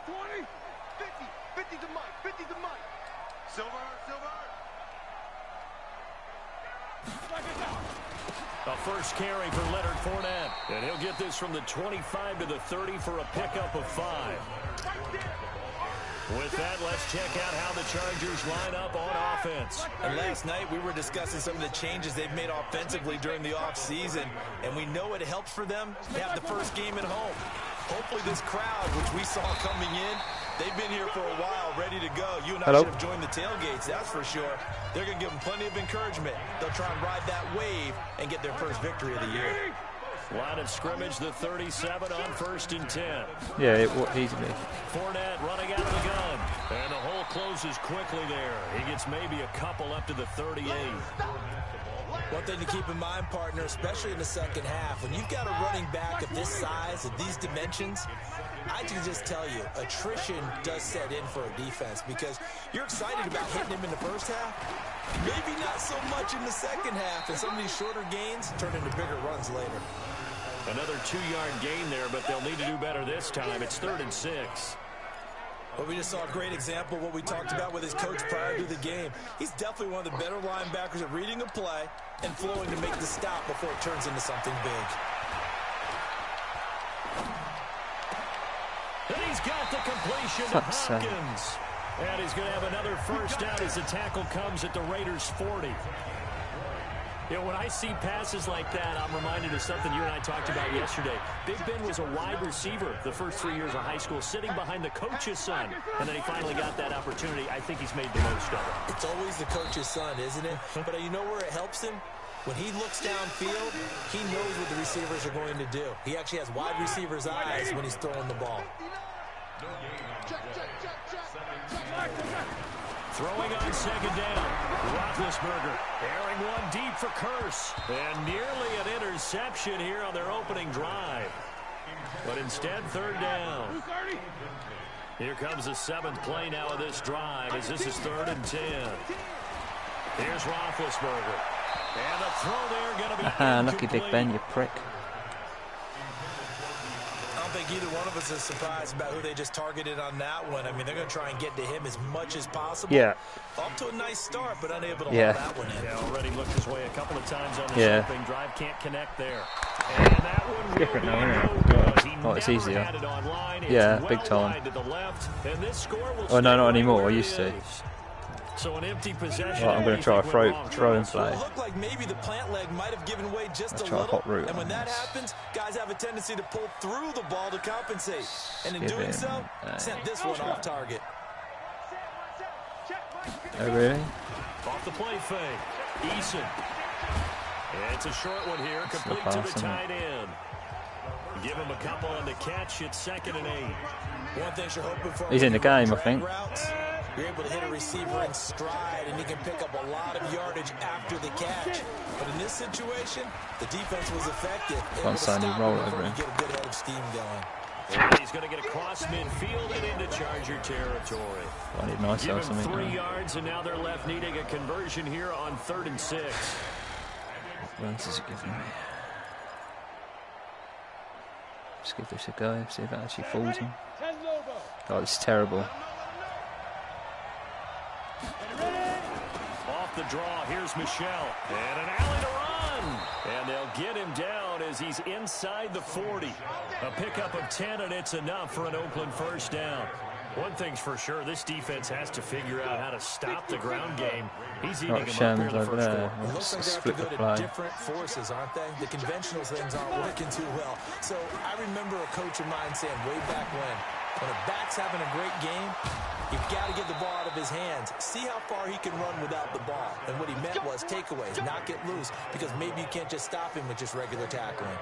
20, 50, 50 to Mike, 50 to Mike. Silver. A first carry for Leonard Fournette. And he'll get this from the 25 to the 30 for a pickup of 5. With that, let's check out how the Chargers line up on offense. And last night, we were discussing some of the changes they've made offensively during the offseason, and we know it helps for them to have the first game at home. Hopefully this crowd, which we saw coming in, they've been here for a while, ready to go. You and I should have joined the tailgates, that's for sure. They're going to give them plenty of encouragement. They'll try and ride that wave and get their first victory of the year. Line of scrimmage, the 37 on 1st and 10. Yeah, it will easily. Fournette running out of the gun. And the hole closes quickly there. He gets maybe a couple up to the 38. One thing to keep in mind, partner, especially in the second half, when you've got a running back of this size, of these dimensions, I can just tell you, attrition does set in for a defense because you're excited about hitting him in the first half. Maybe not so much in the second half, and some of these shorter gains turn into bigger runs later. Another 2-yard gain there, but they'll need to do better this time. It's 3rd and 6. Well, we just saw a great example of what we talked about with his coach prior to the game. He's definitely one of the better linebackers at reading a play and flowing to make the stop before it turns into something big. And he's got the completion to Hopkins. And he's going to have another first down as the tackle comes at the Raiders' 40. You know, when I see passes like that, I'm reminded of something you and I talked about yesterday. Big Ben was a wide receiver the first 3 years of high school, sitting behind the coach's son. And then he finally got that opportunity. I think he's made the most of it. It's always the coach's son, isn't it? But you know where it helps him? When he looks downfield, he knows what the receivers are going to do. He actually has wide receivers' eyes when he's throwing the ball. Throwing on 2nd down. Roethlisberger airing one deep for Curse. And nearly an interception here on their opening drive. But instead, 3rd down. Here comes the 7th play now of this drive as this is 3rd and 10. Here's Roethlisberger. And the throw there going to be lucky Big Ben, you prick. I don't think either one of us is surprised about who they just targeted on that one. I mean, they're going to try and get to him as much as possible. Yeah. Off to a nice start, but unable to hold that one in. Yeah, already looked his way a couple of times on the opening drive. Can't connect there. And that one will different now, isn't it? Oh, it's easier. Yeah, big time. Oh, no, not anymore. I used to. So an empty possession. Well, I'm going to try a throw and play. It looked like maybe the plant leg might have given way just a try little. a hot route. And when that happens, guys have a tendency to pull through the ball to compensate. And in doing so, sent this one off target. Oh, really? Off the play fake. Eason. It's a short one here, complete to the tight end. Give him a couple on the catch. It's 2nd and 8. One thing you're hoping for. He's in the game, I think. You're able to hit a receiver in stride, and you can pick up a lot of yardage after the catch. But in this situation, the defense was effective. Can't sign any roll over him. Get a good head of steam going. And he's going to get across midfield and into Charger territory. I need nice Give him something. 3 yards, and now they're left needing a conversion here on 3rd and 6. What runs is it giving me? Let's give this a go, see if it actually falls him. Oh, this is terrible. Off the draw, here's Michelle. And an alley to run. And they'll get him down as he's inside the 40. A pickup of 10, and it's enough for an Oakland first down. One thing's for sure, this defense has to figure out how to stop the ground game. He's eating him up here in the first quarter. It looks like they have to go to different forces, aren't they? The conventional things aren't working too well. So I remember a coach of mine saying way back when a back's having a great game, you've got to get the ball out of his hands. See how far he can run without the ball. And what he meant was takeaways, not get loose, because maybe you can't just stop him with just regular tackling.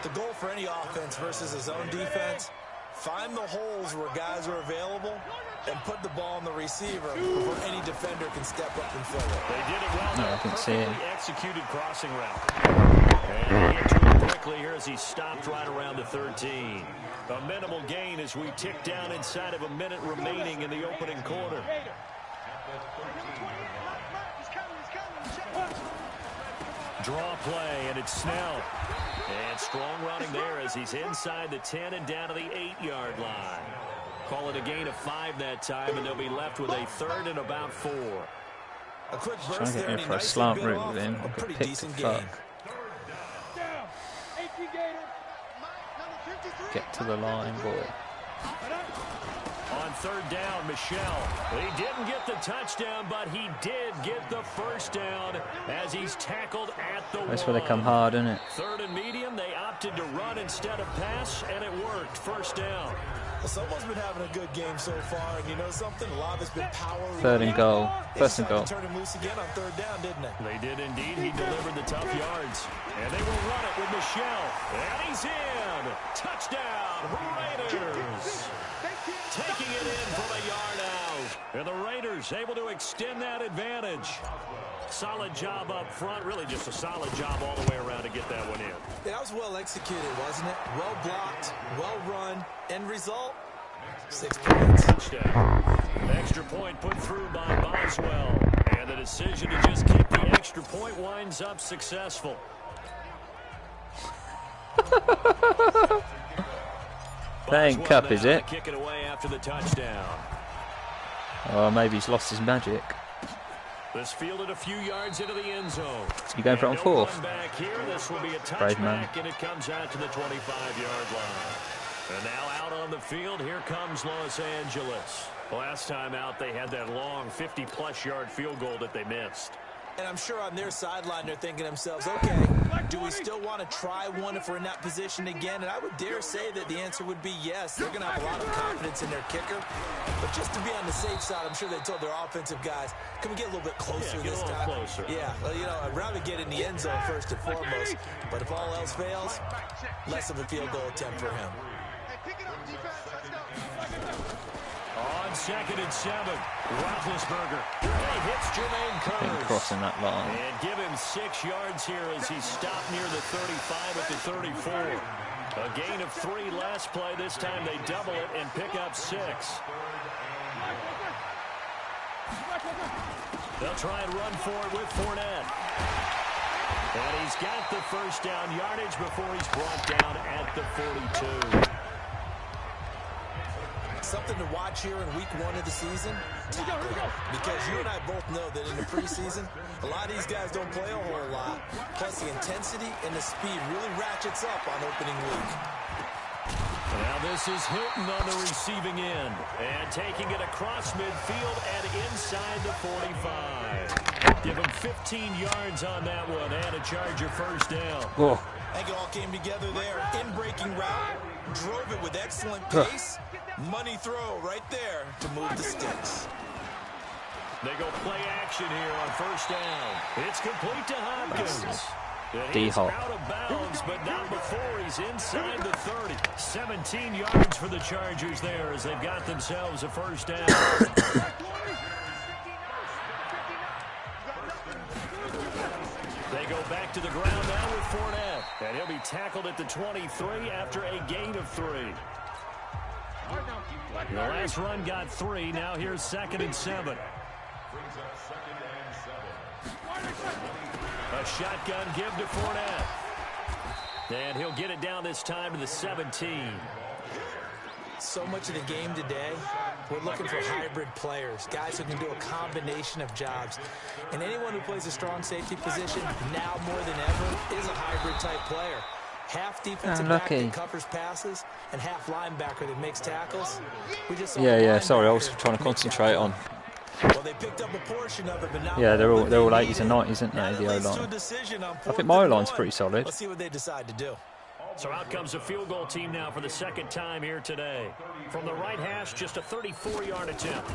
The goal for any offense versus his own defense, find the holes where guys are available and put the ball on the receiver before any defender can step up and fill it. They did it well. No, I can see it. Executed crossing route. And he gets to him quickly here as he stopped right around the 13. A minimal gain as we tick down inside of a minute remaining in the opening quarter. Draw play, and it's Snell. And strong running there as he's inside the 10 and down to the 8-yard line. Call it a gain of 5 that time, and they'll be left with a 3rd and about 4. A quick Trying burst to get there, me and for a he slant nicely bit route off with him. a Like a pretty pick decent to game. fuck. Get to the line, boy. On 3rd down, Michel. He didn't get the touchdown, but he did get the 1st down as he's tackled at the 1. That's where they come hard, isn't it? 3rd and medium, they opted to run instead of pass, and it worked. 1st down. Well, someone's been having a good game so far, and you know something? A lot of it's been power. 3rd and goal. 1st and goal. Turn him loose again on 3rd down, didn't they? They did indeed. He delivered the tough yards. And they will run it with Michel. And he's in. Touchdown, Raiders. Taking it in from a yard out. And the Raiders able to extend that advantage. Solid job up front. Really just a solid job all the way around to get that one in. Yeah, that was well executed, wasn't it? Well blocked, well run. End result, 6 points. Touchdown. Extra point put through by Boswell. And the decision to just kick the extra point winds up successful. That ain't cup, is it? Kick it away after the touchdown. Oh, maybe he's lost his magic. This fielded a few yards into the end zone. You going for it on 4th? Back here, this will be a Brave man. touchback, and it comes out to the 25-yard line. And now out on the field, here comes Los Angeles. Last time out, they had that long 50-plus yard field goal that they missed. And I'm sure on their sideline, they're thinking to themselves, okay, do we still want to try one if we're in that position again? And I would dare say that the answer would be yes. They're going to have a lot of confidence in their kicker. But just to be on the safe side, I'm sure they told their offensive guys, can we get a little bit closer this time? Closer. Yeah, well, you know, I'd rather get in the end zone first and foremost. But if all else fails, less of a field goal attempt for him. On 2nd and 7, Roethlisberger. He hits Jermaine Kearse. Crossing that line. And give him 6 yards here as he stopped near the 35 at the 34. A gain of 3 last play. This time they double it and pick up 6. They'll try and run for it with Fournette. And he's got the 1st down yardage before he's brought down at the 42. Something to watch here in week 1 of the season, tackling. Because you and I both know that in the preseason, a lot of these guys don't play a whole lot. Plus the intensity and the speed really ratchets up on opening week. Now this is Hilton on the receiving end. And taking it across midfield and inside the 45. Give him 15 yards on that one and a Charger 1st down. Oh. I think it all came together there. In-breaking route, drove it with excellent pace. Money throw right there to move the sticks. They go play action here on 1st down. It's complete to Hopkins. He's D-Hop. out of bounds, but not before he's inside the 30. 17 yards for the Chargers there as they've got themselves a 1st down. They go back to the ground now with Fournette. And he'll be tackled at the 23 after a gain of 3. The last run got 3. Now here's 2nd and 7. A shotgun give to Fournette. And he'll get it down this time to the 17. So much of the game today, we're looking for hybrid players, guys who can do a combination of jobs. And anyone who plays a strong safety position, now more than ever, is a hybrid-type player. Half defensive back that covers passes, and half linebacker that makes tackles. We just saw sorry, I was trying to concentrate on. Well, they picked up a portion of it, but not they're all 80s and 90s, aren't they, the O-line? I think my O-line's pretty solid. Let's see what they decide to do. So out comes the field goal team now for the 2nd time here today. From the right hash, just a 34-yard attempt.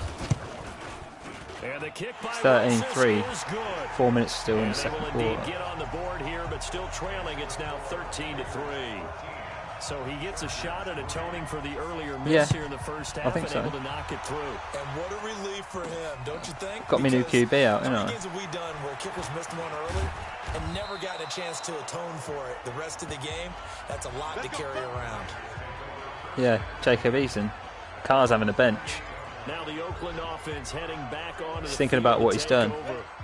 And the kick by 13-3. is good. 4 minutes still in the second quarter. quarter. Indeed get on the board here, but still trailing. It's now 13-3. So he gets a shot at atoning for the earlier miss here in the 1st half. I think so. Able to knock it through. And what a relief for him, don't you think? Got me new QB out, how many innit? games have we done where kickers missed one early and never gotten a chance to atone for it the rest of the game? That's a lot to carry around. Yeah, Jacob Eason. Carr's having a bench. Now the Oakland offense heading back on. He's thinking about what he's done.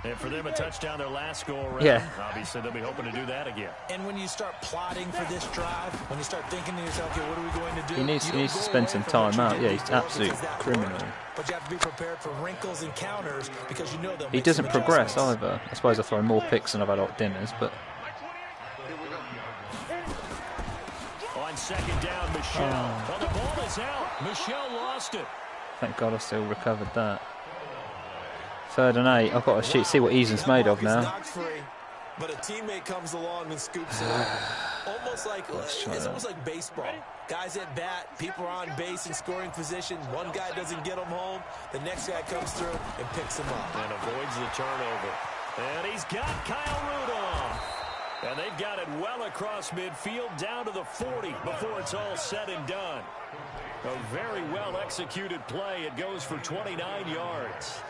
And for them, a touchdown their last go around. Yeah. Obviously, they'll be hoping to do that again. And when you start plotting for this drive, when you start thinking to yourself, okay, what are we going to do? He needs to spend some time out. Yeah, he's absolute criminal. But you have to be prepared for wrinkles and counters because you know they'll He doesn't progress either. I suppose I throw more picks than I've had at dinners, but. On second down, Michelle. Well, the ball is out. Michelle lost it. Thank God I still recovered that. 3rd and 8. I've got to see what Eason's made of now. But a teammate comes along and scoops it up. Almost like it's almost like baseball. Guys at bat, people are on base in scoring position. One guy doesn't get them home. The next guy comes through and picks him up. And avoids the turnover. And he's got Kyle Rudolph. And they've got it well across midfield down to the 40 before it's all said and done. A very well executed play. It goes for 29 yards.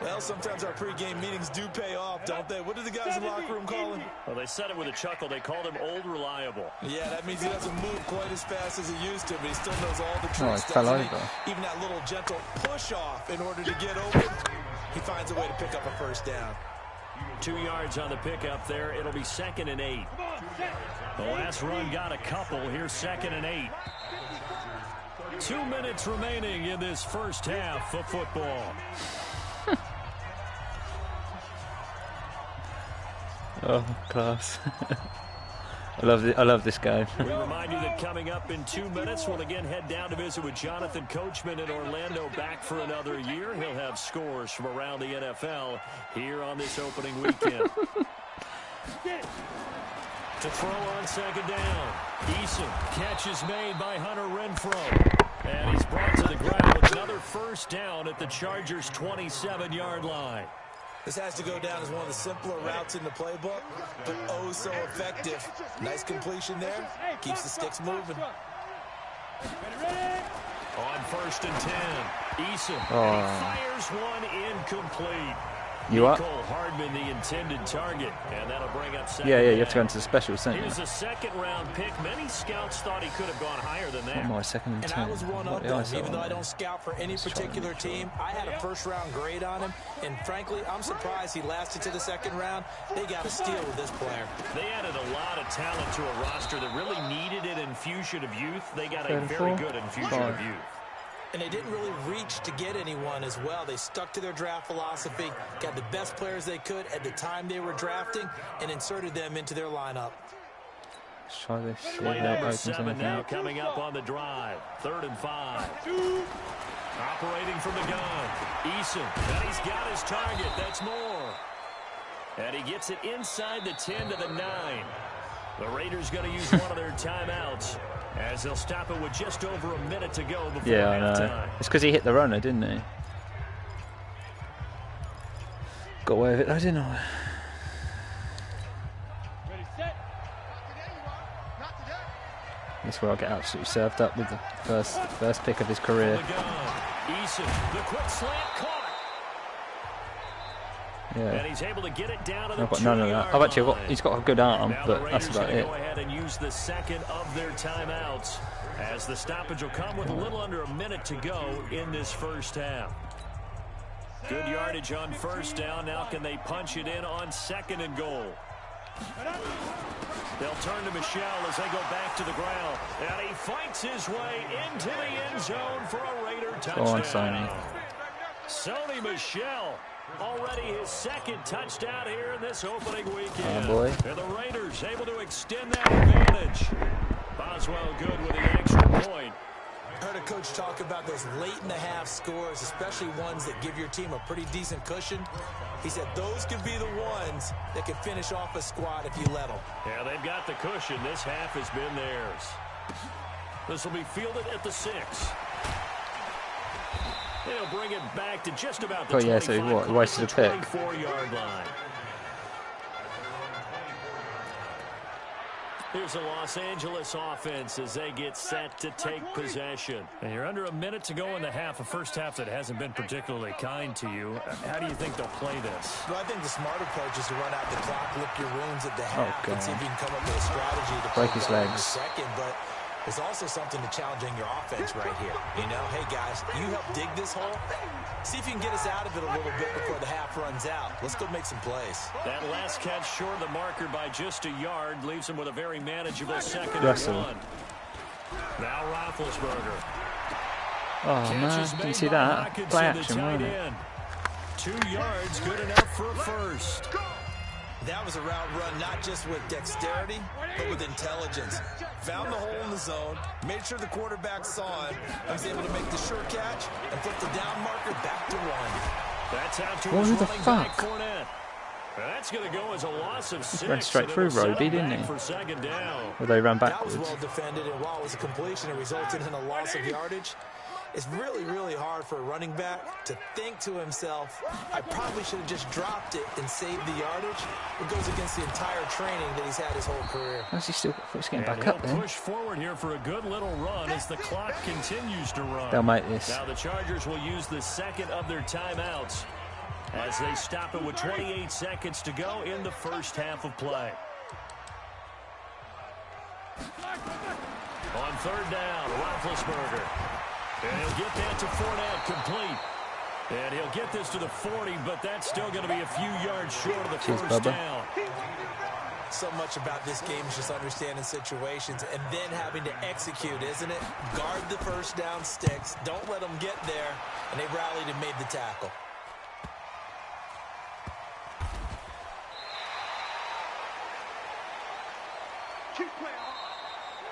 Well, sometimes our pregame meetings do pay off, don't they? What do the guys in the locker room call him? Well, they said it with a chuckle. They called him Old Reliable. Yeah, that means he doesn't move quite as fast as he used to, but he still knows all the tricks. Oh, he fell over. Even that little gentle push-off in order to get open, he finds a way to pick up a first down. 2 yards on the pickup there. It'll be 2nd and 8. The last run got a couple. Here's 2nd and 8. 2 minutes remaining in this first half of football. Oh, class. I love this game. We remind you that coming up in 2 minutes, we'll again head down to visit with Jonathan Coachman in Orlando, back for another year. He'll have scores from around the NFL here on this opening weekend. To throw on second down. Eason, catch is made by Hunter Renfrow. And he's brought to the ground with another first down at the Chargers' 27-yard line. This has to go down as one of the simpler routes in the playbook, but oh so effective. Nice completion there. Keeps the sticks moving. On 1st and 10, Eason. And he fires one incomplete. You up? Cole Hardman, the intended target, and that'll bring up second. Yeah, you have to go into the special center. Here's a 2nd-round pick. Many scouts thought he could have gone higher than that. My 2nd and 10. And I was one of them. Even though I don't scout for any particular team, I had a first-round grade on him, and frankly, I'm surprised he lasted to the 2nd round. They got a steal with this player. They added a lot of talent to a roster that really needed an infusion of youth. They got a very good infusion of youth. And they didn't really reach to get anyone as well. They stuck to their draft philosophy, got the best players they could at the time they were drafting, and inserted them into their lineup. Let's try this. Play number 7 now coming up on the drive. 3rd and 5. Operating from the gun. Eason, and he's got his target. That's more. And he gets it inside the 10 to the 9. The Raiders going to use one of their timeouts, as they'll stop it with just over a minute to go before halftime. It's because he hit the runner, didn't he? Got away with it though, didn't I? That's where I'll get absolutely served up with the first pick of his career. Eason, the quick slant caught. Yeah. And he's able to get it down to the I've got none of that. He's got a good arm, now but that's about it. Go ahead and use the 2nd of their timeouts, as the stoppage will come with a little under a minute to go in this first half. Good yardage on 1st down. Now can they punch it in on 2nd and goal? They'll turn to Michelle as they go back to the ground. And he fights his way into the end zone for a Raider touchdown. Go on, Sonny. Sony Michel, already his 2nd touchdown here in this opening weekend. Oh boy. And the Raiders able to extend that advantage. Boswell good with the extra point. I heard a coach talk about those late-in-the-half scores, especially ones that give your team a pretty decent cushion. He said those could be the ones that can finish off a squad if you let them. Yeah, they've got the cushion. This half has been theirs. This will be fielded at the 6. They'll bring it back to just about the 25, so what? He wasted a pick. 24-yard line. Here's the Los Angeles offense as they get set to take possession. And you're under a minute to go in the half, a first half that hasn't been particularly kind to you. How do you think they'll play this? Well, I think the smart approach is to run out the clock, lick your wounds at the half, and see if you can come up with a strategy to break his legs. In the second. But There's also something to challenging your offense right here. You know, hey, guys, you help dig this hole. See if you can get us out of it a little bit before the half runs out. Let's go make some plays. That last catch short of the marker by just a yard leaves him with a very manageable second Russell. and 1. Now Roethlisberger. Oh, man, didn't see that. Play action, wasn't it? 2 yards, good enough for a first. That was a route run not just with dexterity, but with intelligence. Found the hole in the zone, made sure the quarterback saw it, and was able to make the short catch and flip the down marker back to 1. That's out to his running back, Fournette. That's going to go as a loss of 6. He ran straight through Roby, didn't he? For second down. Or they ran That backwards. was well defended, and while it was a completion, it resulted in a loss of yardage. It's really, really hard for a running back to think to himself, I probably should have just dropped it and saved the yardage. It goes against the entire training that he's had his whole career. How's he still getting And back up he'll then? push forward here for a good little run as the clock continues to run. They'll make this. Now the Chargers will use the second of their timeouts as they stop it with 28 seconds to go in the first half of play. On third down, Roethlisberger. And he'll get that to Fournette, complete. And he'll get this to the 40, but that's still going to be a few yards short of the first down. So much about this game is just understanding situations and then having to execute, isn't it? Guard the first down sticks. Don't let them get there. And they rallied and made the tackle.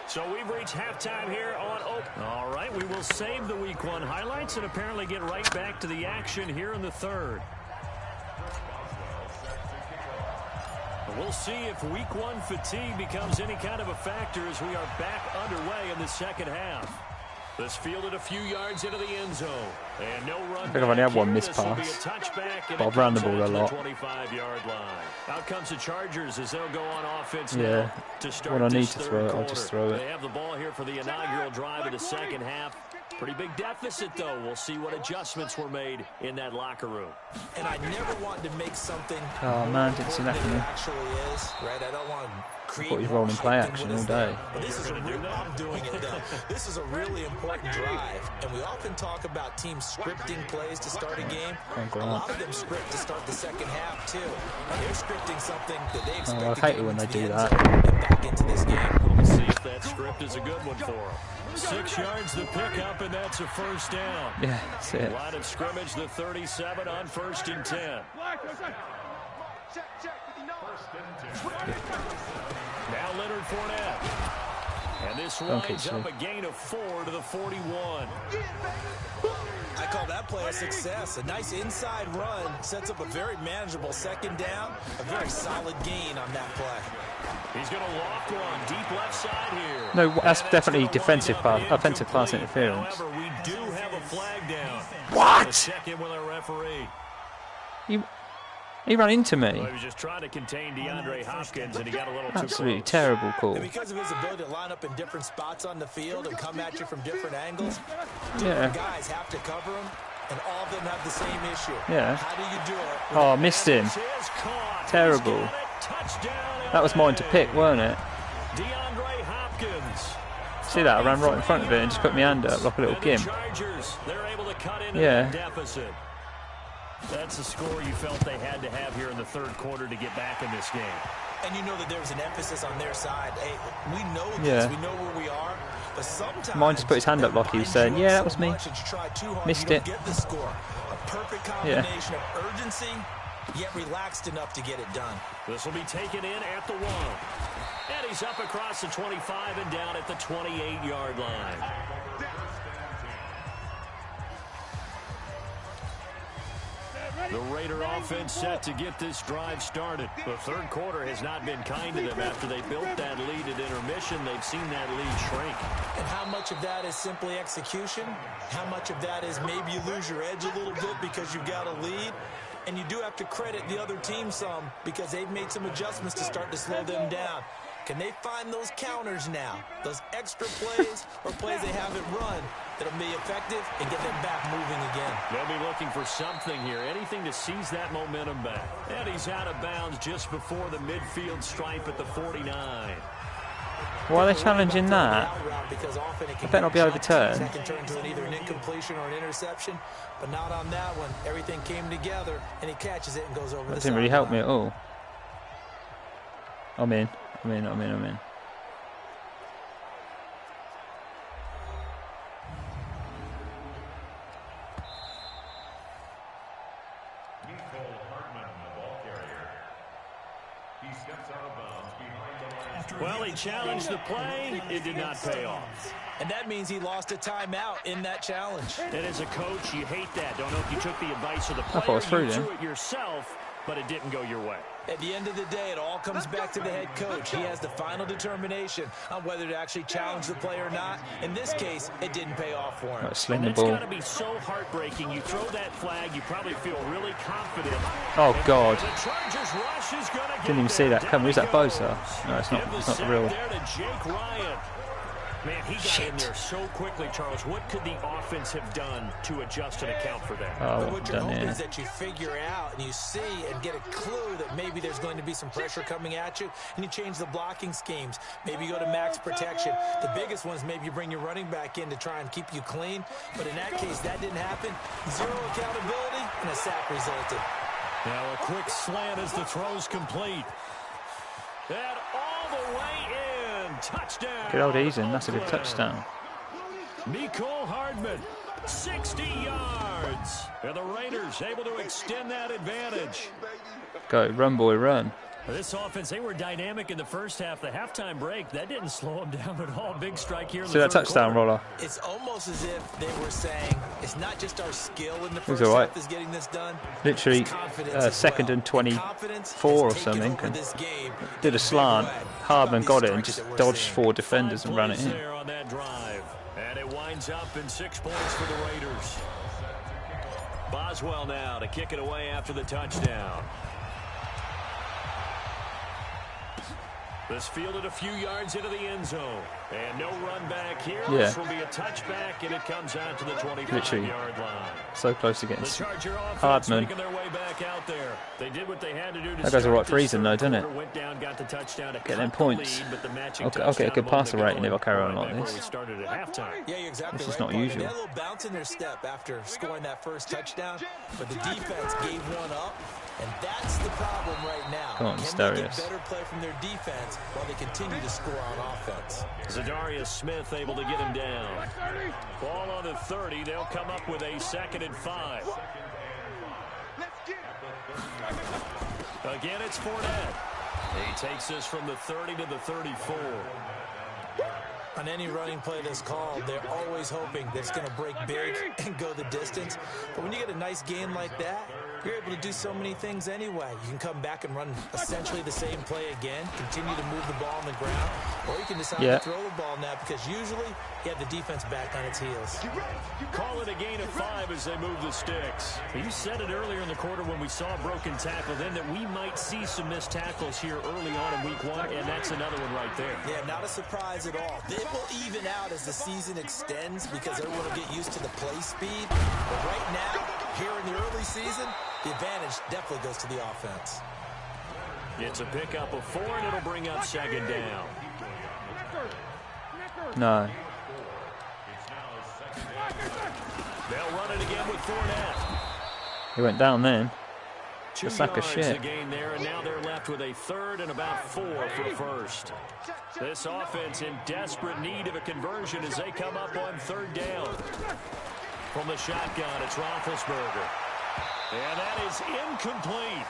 So we've reached halftime here on Open. All right, we will save the Week 1 highlights and apparently get right back to the action here in the third. We'll see if Week 1 fatigue becomes any kind of a factor as we are back underway in the second half. This fielded a few yards into the end zone. And no run. I think I've only had one missed This will be pass. a touchback, and But I've ran the ball a lot. 25-yard line. Out comes the Chargers as they'll go on offense Yeah. now to start When I need this to third throw it, I'll quarter. just throw it. They have the ball here for the inaugural drive of the second half. Pretty big deficit, though. We'll see what adjustments were made in that locker room. And I never want to make something Oh, man, didn't see that than it coming. actually is, right? I don't want to create thought he was more rolling play hype than action what is all day. there. But this is a real, I'm doing it, though. This is a really important drive. And we often talk about teams scripting plays to start a game. Oh, A lot of them script to start the second half, too. And they're scripting something that they expect I to hate get it when into they the do end that. zone and back into this game. We'll see if that script is a good one for them. 6 yards the pickup, and that's a first down. Yeah, that's it. Line of scrimmage, the 37 on 1st and 10. Now Leonard Fournette. And this winds up a gain of 4 to the 41. I call that play a success. A nice inside run sets up a very manageable second down. A very solid gain on that play. He's going to loft one deep left side here. No, that's definitely defensive pass, offensive pass interference. However, we do have a flag down. What? Check in with our referee. He ran into me. Well, he was just trying to contain DeAndre Hopkins, and he got a little too Absolutely close. terrible call. And because of his ability to line up in different spots on the field and come at you from different angles, Yeah. different guys have to cover him, and all of them have the same issue. Yeah. How do you do it? Oh, I missed him. This is caught. Terrible. He's got it. Touchdown, That was mine to LA. pick, weren't it? DeAndre Hopkins. See that? I ran right in front of it and just put my hand up like a little And the gimp. Chargers, they're able to cut into Yeah. that deficit. That's the score you felt they had to have here in the third quarter to get back in this game. And you know that there's an emphasis on their side. Hey, we know this. Yeah. We know where we are. But sometimes Mine just put his hand up like he was saying, yeah, that was me. Missed it. Get the score. A perfect combination of urgency, yet relaxed enough to get it done. This will be taken in at the 1. And he's up across the 25 and down at the 28-yard line. The Raider offense set to get this drive started. The third quarter has not been kind to them after they built that lead at intermission. They've seen that lead shrink. And how much of that is simply execution? How much of that is maybe you lose your edge a little bit because you've got a lead? And you do have to credit the other team some because they've made some adjustments to start to slow them down. Can they find those counters now? Those extra plays or plays they haven't run that'll be effective and get them back moving again? They'll be looking for something here, anything to seize that momentum back. And he's out of bounds just before the midfield stripe at the 49. Why are they challenging that? I better not be overturned. That can turn into either an incompletion or an interception, but not on that one. Everything came together, and he catches it and goes over. That didn't really help me at all. I'm in. Well, he challenged the play. It did not pay off. And that means he lost a timeout in that challenge. And as a coach, you hate that. Don't know if you took the advice of the player. I thought it was through, you threw it yourself, but it didn't go your way. At the end of the day, it all comes back to the head coach. He has the final determination on whether to actually challenge the play or not. In this case, it didn't pay off for him. Sling the It's ball. got to be so heartbreaking. You throw that flag, you probably feel really confident. Oh God! The Chargers rush is gonna Didn't even see that coming. Who's that Bosa? No, it's not. It's not the real. There to Jake Ryan. Man, he got in there so quickly, Charles. What could the offense have done to adjust and account for that? Oh, what you're done hoping it. is that you figure out and you see and get a clue that maybe there's going to be some pressure coming at you, and you change the blocking schemes. Maybe you go to max protection. The biggest one is maybe you bring your running back in to try and keep you clean. But in that case, that didn't happen. Zero accountability, and a sack resulted. Now a quick slant as the throw's complete. And all the way in. Touchdown. Good old Eason. That's a good touchdown. Nicole Hardman, 60 yards. And the Raiders able to extend that advantage. Go, run, boy, run. This offense, they were dynamic in the first half. The halftime break, that didn't slow them down at all. Big strike here in See the that third touchdown, quarter. Roller? It's almost as if they were saying, it's not just our skill in the It was first all right. half that's getting this done. Literally It's confidence as second well. and 24 Confidence or has taken something. over And this game did in a slant. big way. Hardman These got it and strikes just that we're dodged seeing. 4 defenders and ran it in. There on that drive. And it winds up in 6 points for the Raiders. Boswell now to kick it away after the touchdown. This fielded a few yards into the end zone. And no run back here. Yeah. This will be a touchback, and it comes out to the 25-yard line. So close to getting The Charger offense Hardman. making their way back out there. They did what they had to do to That goes all right start for this Eason, though, third doesn't it? quarter. Went down, got the touchdown to Get cut them the points. lead, but the matching I'll get a good touchdown passer moment rating if I carry on like right back this. where we started at halftime. Yeah, you're exactly This right. is not Paul. usual. They had a little bounce in their step after scoring that first touchdown, but the defense gave one up, and that's the problem right now. Come on, Can they get Starius. better play from their defense while they continue to score on offense? Zadarius Smith able to get him down. Ball on the 30. They'll come up with a 2nd and 5. Again, it's Fournette. He takes this from the 30 to the 34. On any running play that's called, they're always hoping that it's going to break big and go the distance. But when you get a nice gain like that, you're able to do so many things anyway. You can come back and run essentially the same play again, continue to move the ball on the ground, or you can decide to throw the ball now because usually you have the defense back on its heels. Call it a gain of 5 as they move the sticks. You said it earlier in the quarter when we saw a broken tackle then that we might see some missed tackles here early on in week 1, and that's another one right there. Yeah, not a surprise at all. It will even out as the season extends because everyone will get used to the play speed. But right now, here in the early season, the advantage definitely goes to the offense. It's a pickup of 4, and it'll bring up 2nd down. No. They'll run it again with Fournette. He went down then. 2 That's like a yards shit. to gain there, and now they're left with a 3rd and about 4 for a first. This offense in desperate need of a conversion as they come up on 3rd down. From the shotgun, it's Roethlisberger. And that is incomplete.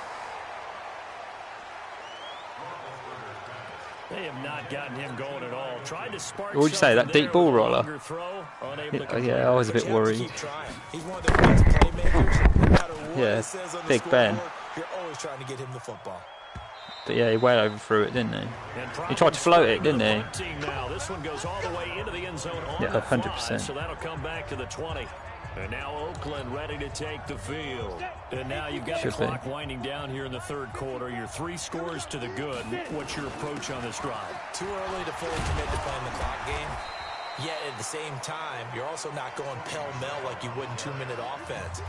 They have not gotten him going at all. Tried to spark. What would you say, that deep ball roller? Throw, Yeah, I was a bit worried. Keep trying. He's one of the best playmakers. No matter what Yeah, it says on the Big Ben. scoreboard, you're always trying to get him the football. But yeah, he way overthrew it, didn't he? He tried to float it, didn't he? Now this one goes all the way into the end zone on Yeah, the 100%. fly, so that'll come back to the 20. And now Oakland ready to take the field. And now you've got the clock winding down here in the 3rd quarter. You're 3 scores to the good. What's your approach on this drive? Too early to fully commit to playing the clock game. Yet at the same time, you're also not going pell-mell like you would in 2-minute offense.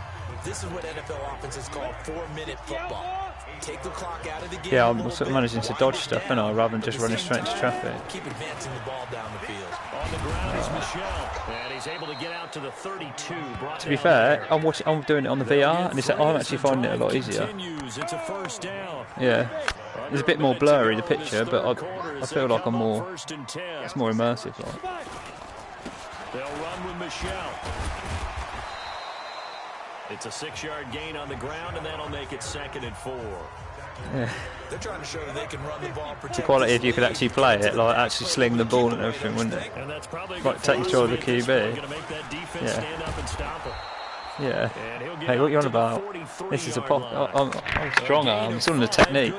This is what NFL offenses call 4-minute football. Take the clock out of the game. Yeah, I'm sort of managing to dodge stuff, and rather than just running straight into traffic. Keep advancing the ball down the field. On the ground is Michelle, and he's able to get out to the 32. To be fair, I'm doing it on the VR, and I'm actually finding it a lot easier. It's a first down. Yeah, it's a bit more blurry, the picture, but I feel like I'm more. It's more immersive, like. They'll run with Michelle. It's a 6-yard gain on the ground, and that'll make it 2nd and 4. Yeah. They're trying to show that they can run the ball. It's the quality if you could actually play it, like actually sling the ball and everything, wouldn't it? Like take control of the QB. Yeah. Hey, what are you on about? This is a pop. I'm strong arm. It's on the technique.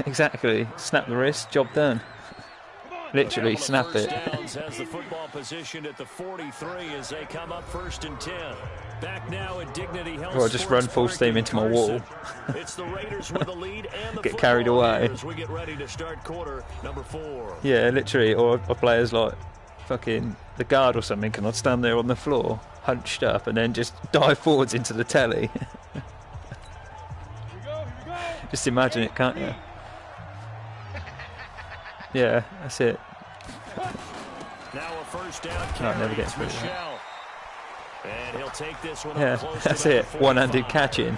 Exactly. Snap the wrist. Job done. Literally snap it. Has the football position at the 43 as they come up 1st and 10. Back now at Dignity Health. Or I just run full steam into my wall. It's the Raiders with the lead and the get carried away. We get ready to start quarter number 4. Yeah, literally. Or a player's like fucking the guard or something, and I'd stand there on the floor, hunched up, and then just dive forwards into the telly. Just imagine it, can't you? Yeah, that's it. Now a first down. No, it never gets through that. And he'll take this one. Yeah, that's it. One-handed catching.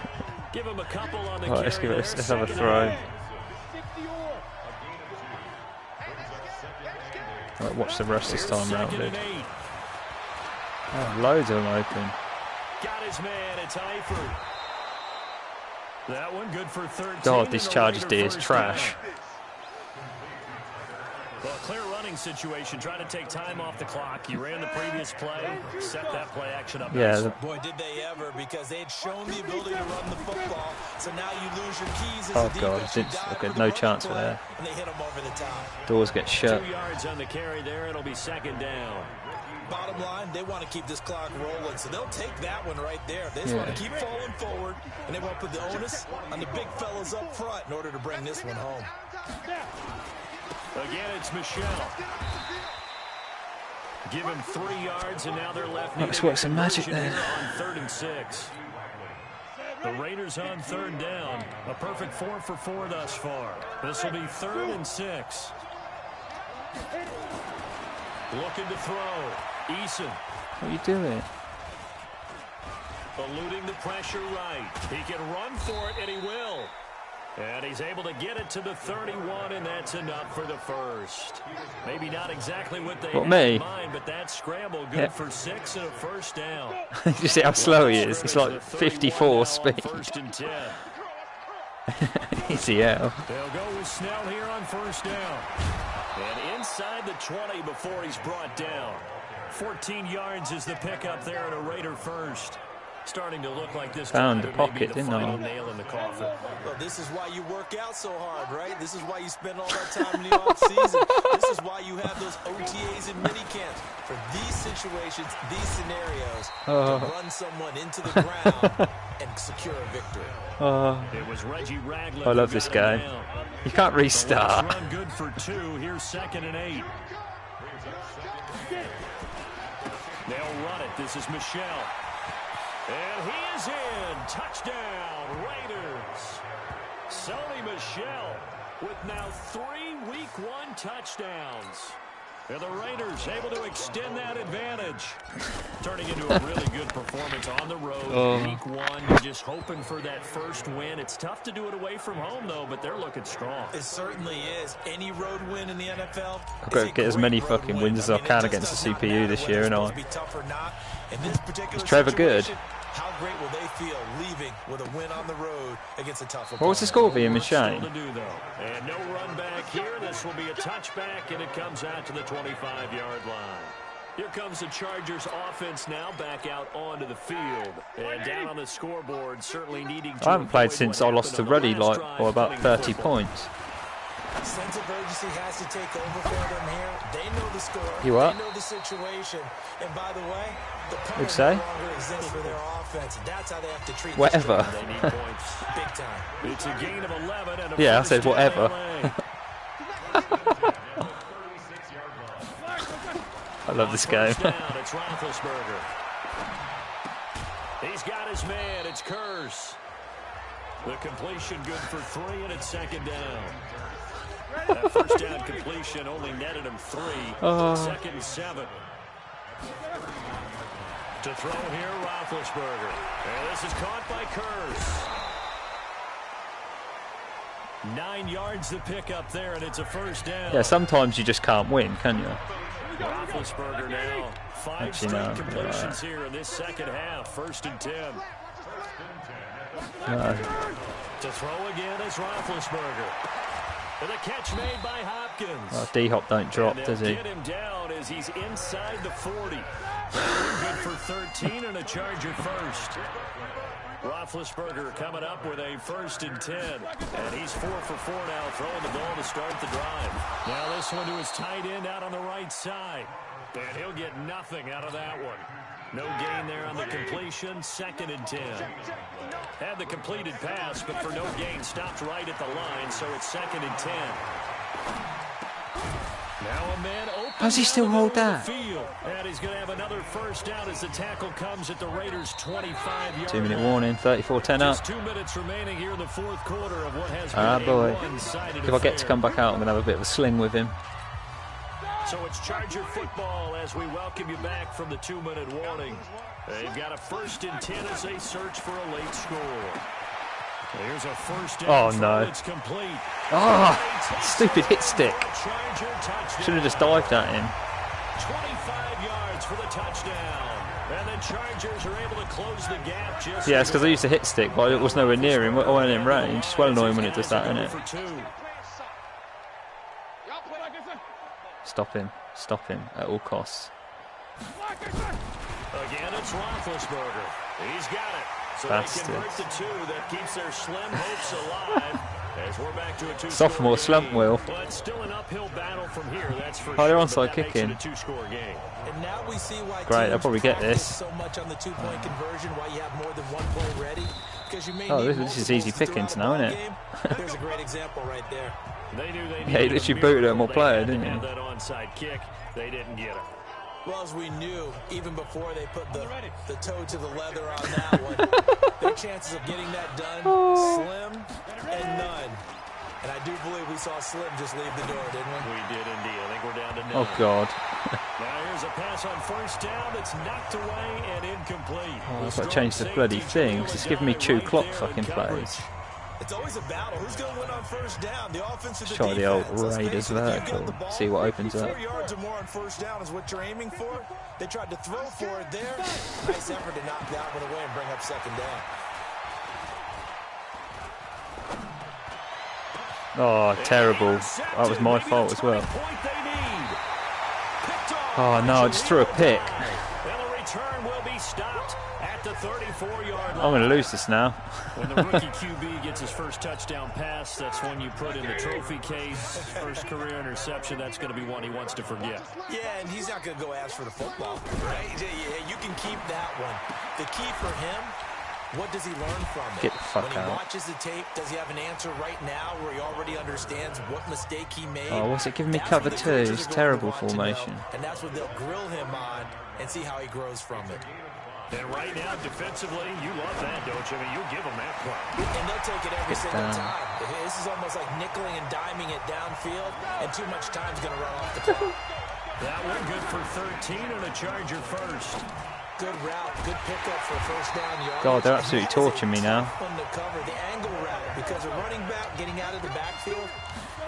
Give him a couple on the right, let's have a throw. Right, watch the rest this time round, dude. Oh, loads of them open. Got his man. It's Eifert. That one good for 13. God, this Chargers D is trash. Well, a clear running situation, trying to take time off the clock. You ran the previous play, set that play action up. Yeah. Boy, did they ever, because they had shown the ability to run the football. So now you lose your keys as oh, God, okay, no chance for that. And they hit them over the top. Doors get shut. 2 yards on the carry there. It'll be 2nd down. Bottom line, they want to keep this clock rolling, so they'll take that one right there. They just want to keep falling forward, and they want to put the onus on the big fellas up front in order to bring this one home. Again, it's Michelle. Give him 3 yards, and now they're left. Let's work some magic there. On 3rd and 6. The Raiders on 3rd down. A perfect 4 for 4 thus far. This will be 3rd and 6. Looking to throw. Eason. What are you doing? Eluding the pressure right. He can run for it, and he will. And he's able to get it to the 31, and that's enough for the first. Maybe not exactly what they had in mind, but that scramble good for 6 and a first down. You see how slow he is? It's like 54 speed. 1st and 10. Easy out. They'll go with Snell here on 1st down. And inside the 20 before he's brought down. 14 yards is the pickup there at a Raider first. Starting to look like this. Found the pocket, didn't I? Nail in the coffin. Well, this is why you work out so hard, right? This is why you spend all that time in the off-season. This is why you have those OTAs and minicamps. For these situations, these scenarios, to run someone into the ground and secure a victory. It was Reggie Ragland. I love this game. You can't restart. Run good for 2. Here's 2nd and 8. They'll run it. This is Michelle. And he is in. Touchdown, Raiders. Sony Michel with now 3 Week 1 touchdowns. And the Raiders able to extend that advantage. Turning into a really good performance on the road. Week 1, you're just hoping for that first win. It's tough to do it away from home, though, but they're looking strong. It certainly is. Any road win in the NFL. I've got to get as many fucking wins as I can against the CPU this year, and Is Trevor good? How great will they feel leaving with a win on the road against a tough opponent? What was the score for him and Shane? And no run back here. This will be a touchback, and it comes out to the 25-yard line. Here comes the Chargers offense now back out onto the field. And down on the scoreboard, certainly needing to... I haven't played since I lost to Ruddy, like, or about 30 points. Sense of urgency has to take over for them here. They know the score. You what? They know the situation. And by the way, the What'd say? no longer exists for their offense. That's how they have to treat whatever. They need points. Big time. It's a gain of 11 and a yeah, I said whatever. I love this game. He's got his is man. It's Curse. The completion good for 3, and it's second down. That first down completion only netted him 3. Second and 7. To throw here, Roethlisberger. And this is caught by Curse. 9 yards to pick up there, and it's a first down. Yeah, sometimes you just can't win, can you? Roethlisberger now. 5 straight completions here in this second half. 1st and 10. To throw again is Roethlisberger. And the catch made by Hopkins. Oh, D-Hop don't drop, does he? Get him down as he's inside the 40. Good for 13 and a Charger first. Roethlisberger coming up with a 1st and 10. And he's 4 for 4 now, throwing the ball to start the drive. Now this one to his tight end out on the right side. And he'll get nothing out of that one. No gain there on the completion. 2nd and 10. Had the completed pass, but for no gain, stopped right at the line, so it's 2nd and 10. Now a man open. How's he still hold that? And he's going to have another first down as the tackle comes at the Raiders' 25-yard 2-minute warning, 34-10 up. 2 minutes remaining here in the 4th quarter of what has been boy. a one-sided If I get to affair. come back out, I'm going to have a bit of a sling with him. So it's Charger football as we welcome you back from the 2-minute warning. They've got a 1st and 10 as they search for a late score. Here's a first down. Oh, no. It's complete. Stupid hit stick. Should have just dived at him. 25 yards for the touchdown. And the Chargers are able to close the gap. Just Yeah, it's because I used a hit stick, but it was nowhere near him. I wasn't in range. It's well annoying when it does that, isn't it? Stop him. Stop him at all costs. Again, it's Roethlisberger. He's got it. So Bastards. they convert the 2 that keeps their slim hopes alive. As we're back to a 2-score Sophomore game. slump wheel. But still an uphill battle from here. That's for they're sure. onside But that makes kicking. it a 2-score game. And now we see why Great, I'll teams probably get practice this. so much on the 2-point conversion, why you have more than one play ready. Because you may Oh, need this is easy multiples pickings throughout now, a isn't ball it? game. There's a great example right there. They knew they Yeah, he needed literally a booted miracle. him or They player, had to didn't have he? that onside kick. They didn't get it. Well, as we knew, even before they put the toe to the leather on that one, their chances of getting that done, slim and none. And I do believe we saw Slim just leave the door, didn't we? We did indeed. I think we're down to 9. Oh, God. Now here's a pass on first down that's knocked away and incomplete. Oh, I've got to change the bloody thing, because it's giving me 2 clock fucking plays. It's always a battle. Who's going to win on first down? The offense or the Try defense? the old Let's face Raiders it, if you get vertical, the ball, see what opens up. 4 yards or more on first down is what you're aiming for. They tried to throw for it there. Nice effort to knock that one away and bring up second down. Oh, terrible. That was my fault as well. Oh, no, I just threw a pick. And the return will be stopped at the 34-yard line. I'm going to lose this now. When the rookie QB gets his first touchdown pass, that's when you put in the trophy case. First career interception, that's going to be one he wants to forget. Yeah, and he's not going to go ask for the football, right? You can keep that one. The key for him, what does he learn from it? Get the fuck when he out. watches the tape, does he have an answer right now where he already understands what mistake he made? Oh, what's it giving me That's cover what the 2? coaches It's are going terrible to want to know, formation. and that's what they'll grill him on and see how he grows from it. And right now, defensively, you love that, don't you? I mean, you'll give them that play. And they'll take it every Get single down. time. This is almost like nickeling and diming it downfield, and too much time's going to run off the clock. That one good for 13 and a Charger first. Good route, good pickup for first down yardage. God, they're absolutely torching me now. Tough one to cover the angle route because a running back getting out of the backfield.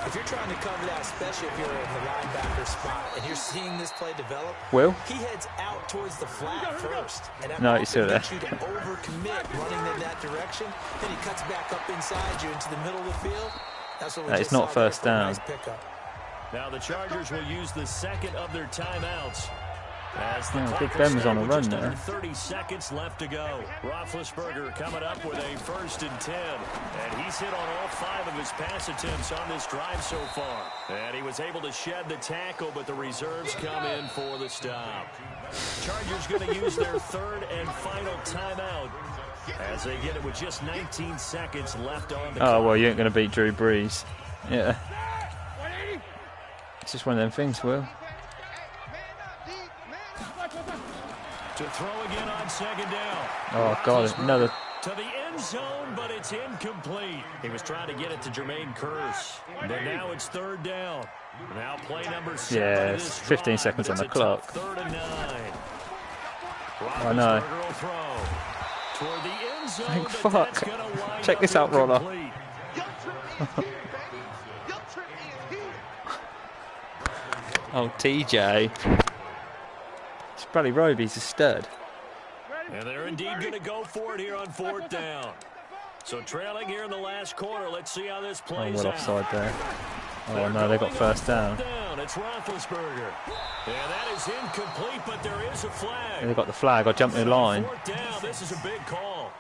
If you're trying to cover that, especially if you're in the linebacker spot, and you're seeing this play develop, Will? he heads out towards the flat first. And that No, he's still often there. gets you to overcommit running in that direction. Then he cuts back up inside you into the middle of the field. That's what we That just is not saw there first for a down. nice pickup. Now the Chargers will use the second of their timeouts. As the Yeah, clock Big will Ben was start on a with run just under there. 30 seconds left to go. Roethlisberger coming up with a 1st and 10. And he's hit on all 5 of his pass attempts on this drive so far. And he was able to shed the tackle, but the reserves come in for the stop. Chargers going to use their 3rd and final timeout as they get it with just 19 seconds left on the clock. Oh, well, you ain't going to beat Drew Brees. Yeah. It's just one of them things, Will. To To throw again on second down. Oh, God, another. To the end zone, but it's incomplete. He was trying to get it to Jermaine Kearse, but now it's third down. Now play number 7. Yeah, it's 15 seconds on the clock. 3rd and 9. I know. Thank fuck. Check this out, Roller. Oh, TJ. It's Bradley Roby's a stud. And they're indeed going to go for it here on 4th down. So trailing here in the last quarter. Let's see how this plays well out. Offside there. Oh no, they got first down. It's Roethlisberger. Yeah, that is incomplete, but there is a flag. They got the flag. I jumped in line. 4th down. This is a big call.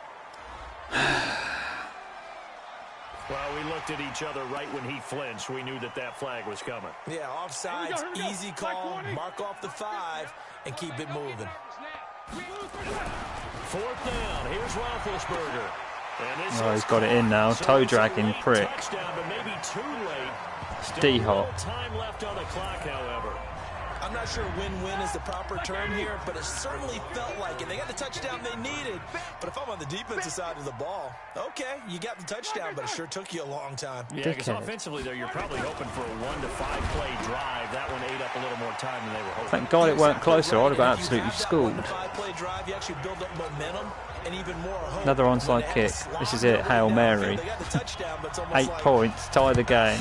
Well, we looked at each other right when he flinched. We knew that that flag was coming. Yeah, offsides, easy call. Mark off the 5 and keep it moving. 4th down. Here's Roethlisberger. Oh, he's got it in now. Toe dragging prick. Touchdown, but maybe too late. D-hop. Time left on the clock, however. I'm not sure win-win is the proper term here, but it certainly felt like it. They got the touchdown they needed. But if I'm on the defensive side of the ball, okay, you got the touchdown, but it sure took you a long time. Yeah, because offensively there, you're probably hoping for a 1 to 5 play drive. That one ate up a little more time than they were hoping. Thank God it weren't closer. I'd have got absolutely schooled. 1 to 5 play drive, you actually build up momentum and even more hope. Another onside kick. This is it. Hail Mary. 8 points. Tie the game.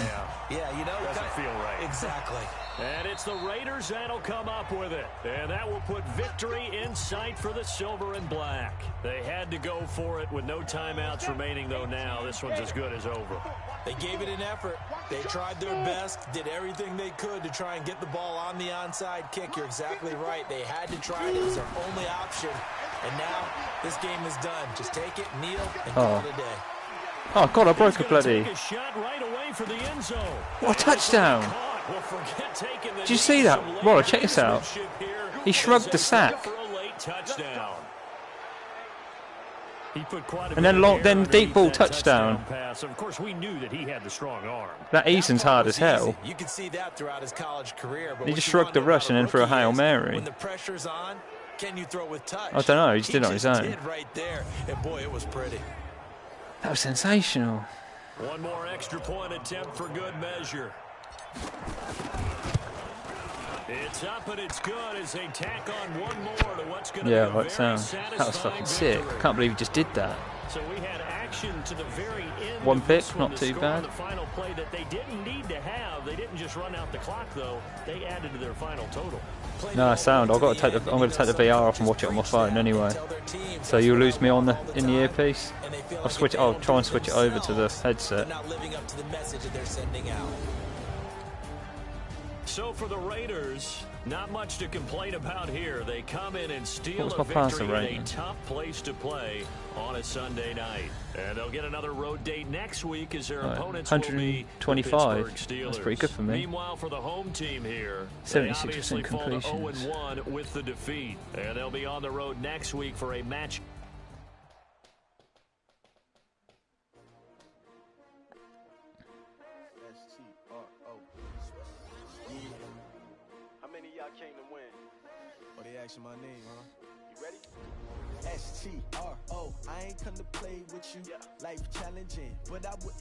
Yeah, you know, doesn't feel right. Exactly. And it's the Raiders that'll come up with it. And that will put victory in sight for the silver and black. They had to go for it with no timeouts remaining, though now. This one's as good as over. They gave it an effort. They tried their best, did everything they could to try and get the ball on the onside kick. You're exactly right. They had to try it. It was their only option. And now this game is done. Just take it, kneel, and call it a day. Oh, God, I broke a bloody... Take a shot right away for the end zone. What a touchdown! Did you see that? Roller, check this out. He shrugged the sack. And then deep ball touchdown. Of course, we knew that he had the strong arm. That Eason's hard as hell. You could see that throughout his college career. He just shrugged the rush and then threw a Hail Mary. When the pressure's on, can you throw with touch? I don't know, he just did it on his own. Right there, and boy, it was pretty. That was sensational. One more extra point attempt for good measure. It's up and it's good as they tack on one more to what's going to be a very satisfying that was fucking sick. I can't believe he just did that. So we had action to the very end. One pick, not too bad. The final play that they didn't need to have. They didn't just run out the clock though. They added to their final total. No, sound. I'm going to take the VR off and watch it on my phone anyway. So you'll lose me on in the earpiece. I'll try and switch it over to the headset. So for the Raiders, not much to complain about here. They come in and steal a passer victory in a tough place to play on a Sunday night. And they'll get another road date next week as their opponents will be the Pittsburgh Steelers. That's pretty good for me. Meanwhile, for the home team here, 76% completion. 0-1 with the defeat. And they'll be on the road next week for a match. Came to win. Oh, they asking my name, huh? You ready? STRO. I ain't come to play with you. Life challenging, but I would.